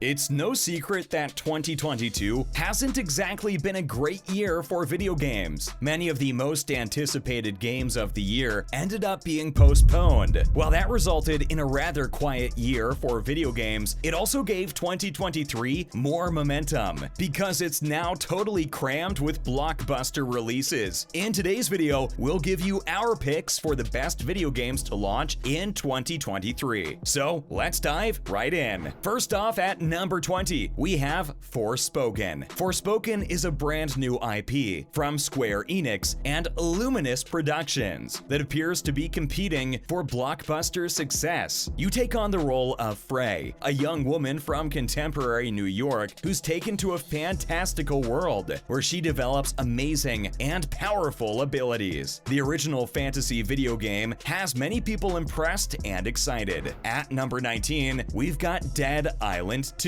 It's no secret that 2022 hasn't exactly been a great year for video games. Many of the most anticipated games of the year ended up being postponed. While that resulted in a rather quiet year for video games, it also gave 2023 more momentum because it's now totally crammed with blockbuster releases. In today's video, we'll give you our picks for the best video games to launch in 2023. So let's dive right in. First off, at number 20, we have Forspoken. Forspoken is a brand new IP from Square Enix and Luminous Productions that appears to be competing for blockbuster success. You take on the role of Frey, a young woman from contemporary New York who's taken to a fantastical world where she develops amazing and powerful abilities. The original fantasy video game has many people impressed and excited. At number 19, we've got Dead Island 2.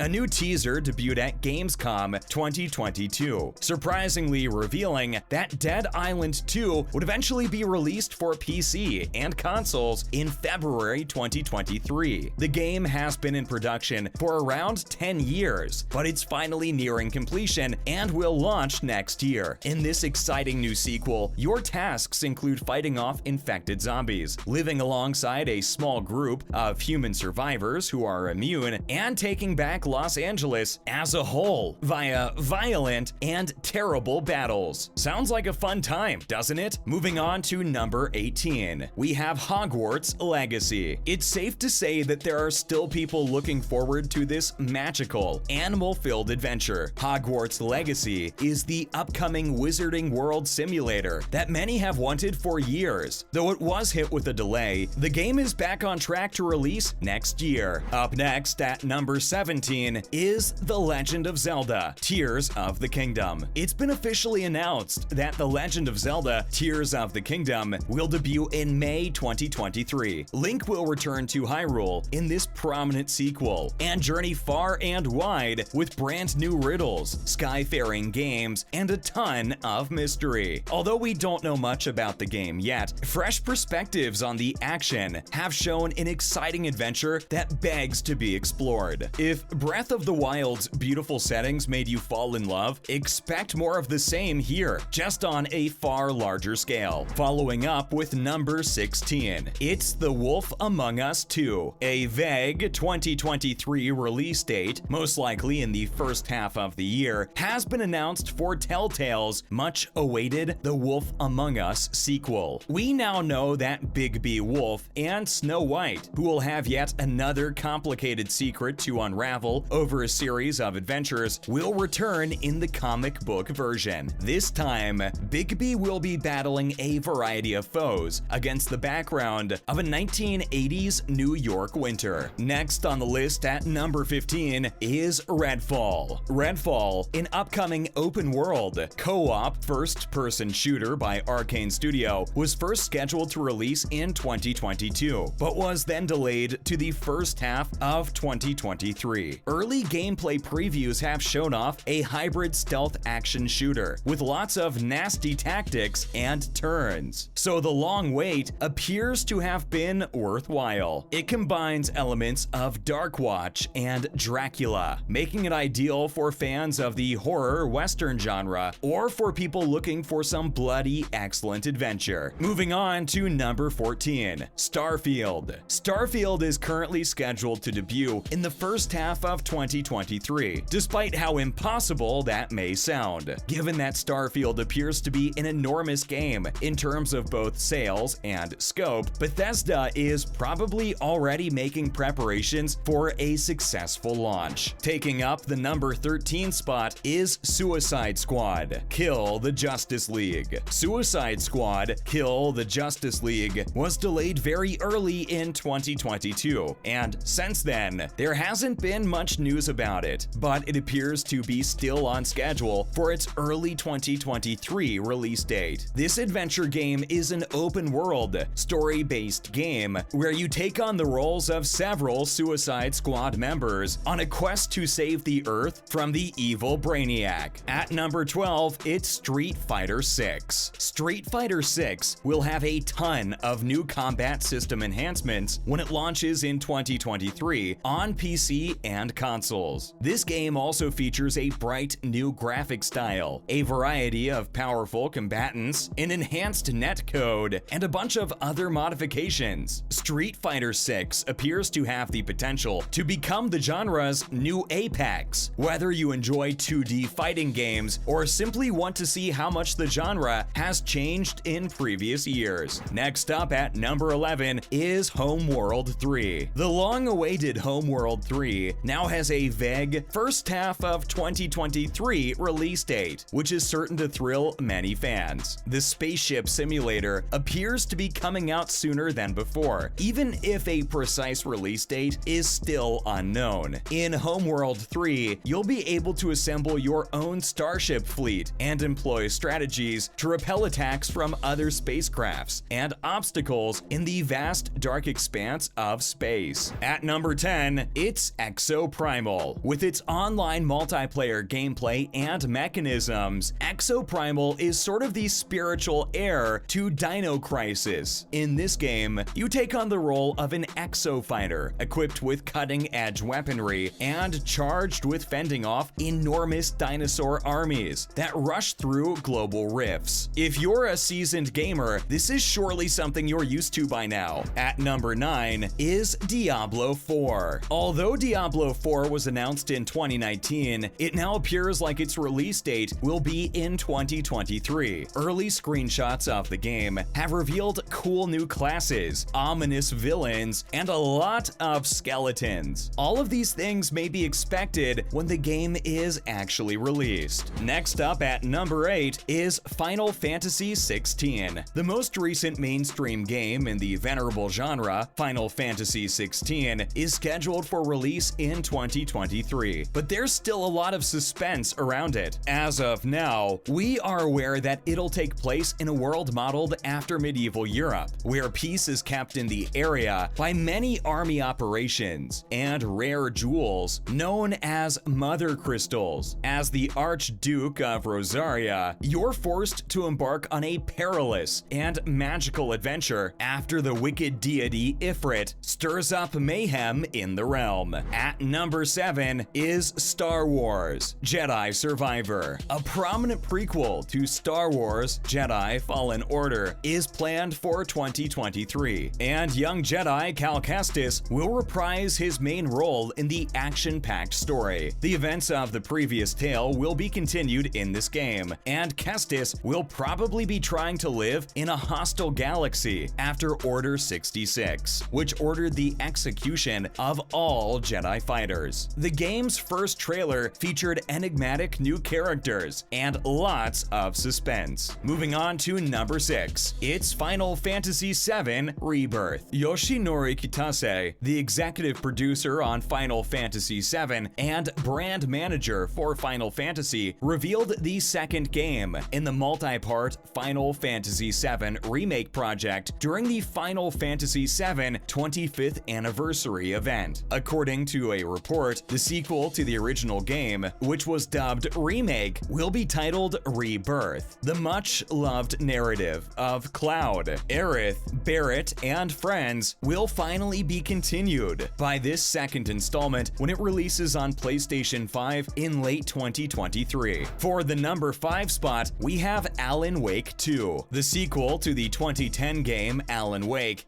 A new teaser debuted at Gamescom 2022, surprisingly revealing that Dead Island 2 would eventually be released for PC and consoles in February 2023. The game has been in production for around 10 years, but it's finally nearing completion and will launch next year. In this exciting new sequel, your tasks include fighting off infected zombies, living alongside a small group of human survivors who are immune, and taking back Los Angeles as a whole via violent and terrible battles. Sounds like a fun time, doesn't it? Moving on to number 18, we have Hogwarts Legacy. It's safe to say that there are still people looking forward to this magical, animal-filled adventure. Hogwarts Legacy is the upcoming Wizarding World simulator that many have wanted for years. Though it was hit with a delay, the game is back on track to release next year. Up next at number 17 is The Legend of Zelda: Tears of the Kingdom. It's been officially announced that The Legend of Zelda: Tears of the Kingdom will debut in May 2023. Link will return to Hyrule in this prominent sequel and journey far and wide with brand new riddles, skyfaring games, and a ton of mystery. Although we don't know much about the game yet, fresh perspectives on the action have shown an exciting adventure that begs to be explored. If Breath of the Wild's beautiful settings made you fall in love, expect more of the same here, just on a far larger scale. Following up with number 16, it's The Wolf Among Us 2. A vague 2023 release date, most likely in the first half of the year, has been announced for Telltale's much-awaited The Wolf Among Us sequel. We now know that Bigby Wolf and Snow White, who will have yet another complicated secret to unravel over a series of adventures, will return in the comic book version. This time, Bigby will be battling a variety of foes against the background of a 1980s New York winter. Next on the list at number 15 is Redfall. Redfall, an upcoming open-world, co-op first-person shooter by Arcane Studio, was first scheduled to release in 2022, but was then delayed to the first half of 2023. Early gameplay previews have shown off a hybrid stealth action shooter with lots of nasty tactics and turns, so the long wait appears to have been worthwhile. It combines elements of Darkwatch and Dracula, making it ideal for fans of the horror western genre or for people looking for some bloody excellent adventure. Moving on to number 14, Starfield. Starfield is currently scheduled to debut in the first half of 2023, despite how impossible that may sound. Given that Starfield appears to be an enormous game in terms of both sales and scope, Bethesda is probably already making preparations for a successful launch. Taking up the number 13 spot is Suicide Squad: Kill the Justice League. Suicide Squad: Kill the Justice League was delayed very early in 2022, and since then, there hasn't been much news about it, but it appears to be still on schedule for its early 2023 release date. This adventure game is an open-world, story-based game where you take on the roles of several Suicide Squad members on a quest to save the Earth from the evil Brainiac. At number 12, it's Street Fighter 6. Street Fighter 6 will have a ton of new combat system enhancements when it launches in 2023 on PC PC and consoles. This game also features a bright new graphic style, a variety of powerful combatants, an enhanced netcode, and a bunch of other modifications. Street Fighter VI appears to have the potential to become the genre's new apex. Whether you enjoy 2D fighting games or simply want to see how much the genre has changed in previous years. Next up at number 11 is Homeworld 3. The long-awaited Homeworld 3 now has a vague first half of 2023 release date, which is certain to thrill many fans. The spaceship simulator appears to be coming out sooner than before, even if a precise release date is still unknown. In Homeworld 3, you'll be able to assemble your own starship fleet and employ strategies to repel attacks from other spacecrafts and obstacles in the vast dark expanse of space. At number 10, it's Exoprimal. With its online multiplayer gameplay and mechanisms, Exoprimal is sort of the spiritual heir to Dino Crisis. In this game, you take on the role of an exofighter, equipped with cutting-edge weaponry and charged with fending off enormous dinosaur armies that rush through global rifts. If you're a seasoned gamer, this is surely something you're used to by now. At number 9 is Diablo 4. Although Diablo 4 was announced in 2019, it now appears like its release date will be in 2023. Early screenshots of the game have revealed cool new classes, ominous villains, and a lot of skeletons. All of these things may be expected when the game is actually released. Next up at number 8 is Final Fantasy XVI. The most recent mainstream game in the venerable genre, Final Fantasy XVI, is scheduled for release in 2023, but there's still a lot of suspense around it. As of now, we are aware that it'll take place in a world modeled after medieval Europe, where peace is kept in the area by many army operations and rare jewels known as Mother Crystals. As the Archduke of Rosaria, you're forced to embark on a perilous and magical adventure after the wicked deity Ifrit stirs up mayhem in the realm. At number 7 is Star Wars Jedi Survivor. A prominent prequel to Star Wars Jedi Fallen Order is planned for 2023, and young Jedi Cal Kestis will reprise his main role in the action-packed story. The events of the previous tale will be continued in this game, and Kestis will probably be trying to live in a hostile galaxy after Order 66, which ordered the execution of all Jedi fighters. The game's first trailer featured enigmatic new characters and lots of suspense. Moving on to number 6, it's Final Fantasy VII Rebirth. Yoshinori Kitase, the executive producer on Final Fantasy VII and brand manager for Final Fantasy, revealed the second game in the multi-part Final Fantasy VII Remake project during the Final Fantasy VII 25th anniversary event. According to a report, the sequel to the original game, which was dubbed Remake, will be titled Rebirth. The much-loved narrative of Cloud, Aerith, Barrett, and friends will finally be continued by this second installment when it releases on PlayStation 5 in late 2023. For the number 5 spot, we have Alan Wake 2. The sequel to the 2010 game Alan Wake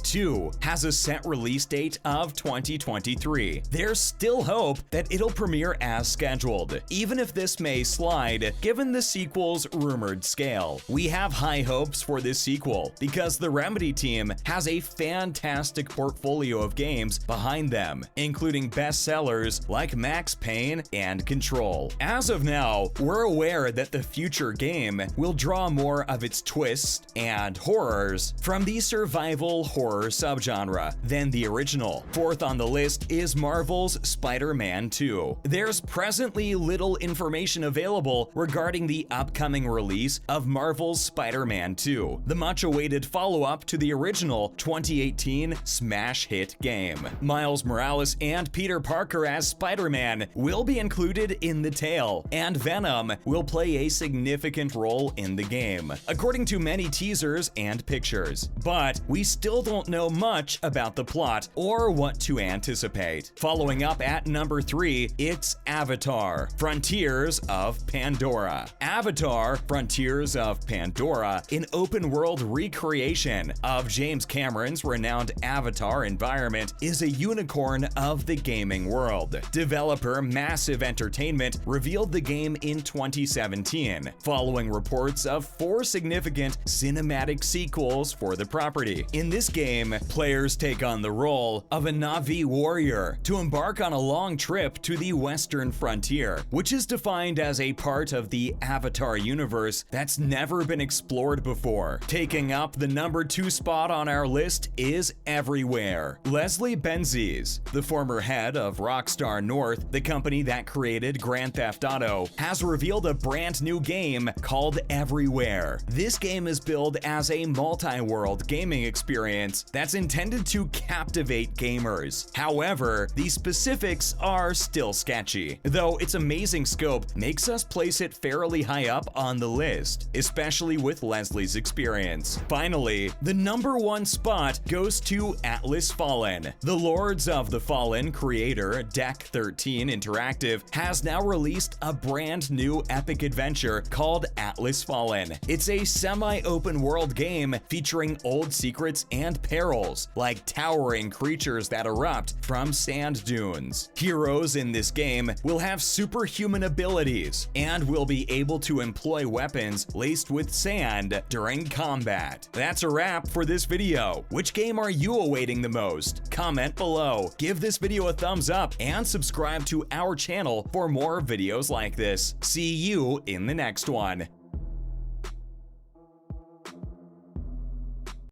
2 has a set release date of 2023. There's still hope that it'll premiere as scheduled, even if this may slide given the sequel's rumored scale. We have high hopes for this sequel because the Remedy team has a fantastic portfolio of games behind them, including bestsellers like Max Payne and Control. As of now, we're aware that the future game will draw more of its twists and horrors from the survival horror subgenre than the original. Fourth on the list is Marvel's Spider-Man 2. There's presently little information available regarding the upcoming release of Marvel's Spider-Man 2, the much-awaited follow-up to the original 2018 smash hit game. Miles Morales and Peter Parker as Spider-Man will be included in the tale, and Venom will play a significant role in the game, according to many teasers and pictures. But we still don't know much about the plot or what to anticipate. anticipate. Following up at number 3, it's Avatar: Frontiers of Pandora. Avatar: Frontiers of Pandora, an open-world recreation of James Cameron's renowned Avatar environment, is a unicorn of the gaming world. Developer Massive Entertainment revealed the game in 2017, following reports of 4 significant cinematic sequels for the property. In this game, players take on the role of a Na'vi warrior to embark on a long trip to the western frontier, which is defined as a part of the Avatar universe that's never been explored before. Taking up the number 2 spot on our list is Everywhere. Leslie Benzies, the former head of Rockstar North, the company that created Grand Theft Auto, has revealed a brand new game called Everywhere. This game is billed as a multi-world gaming experience that's intended to captivate gamers. However, the specifics are still sketchy, though its amazing scope makes us place it fairly high up on the list, especially with Leslie's experience. Finally, the number 1 spot goes to Atlas Fallen. The Lords of the Fallen creator, Deck 13 Interactive, has now released a brand new epic adventure called Atlas Fallen. It's a semi-open world game featuring old secrets and perils, like towering creatures that erupt from sand dunes. Heroes in this game will have superhuman abilities and will be able to employ weapons laced with sand during combat. That's a wrap for this video. Which game are you awaiting the most? Comment below, give this video a thumbs up, and subscribe to our channel for more videos like this. See you in the next one.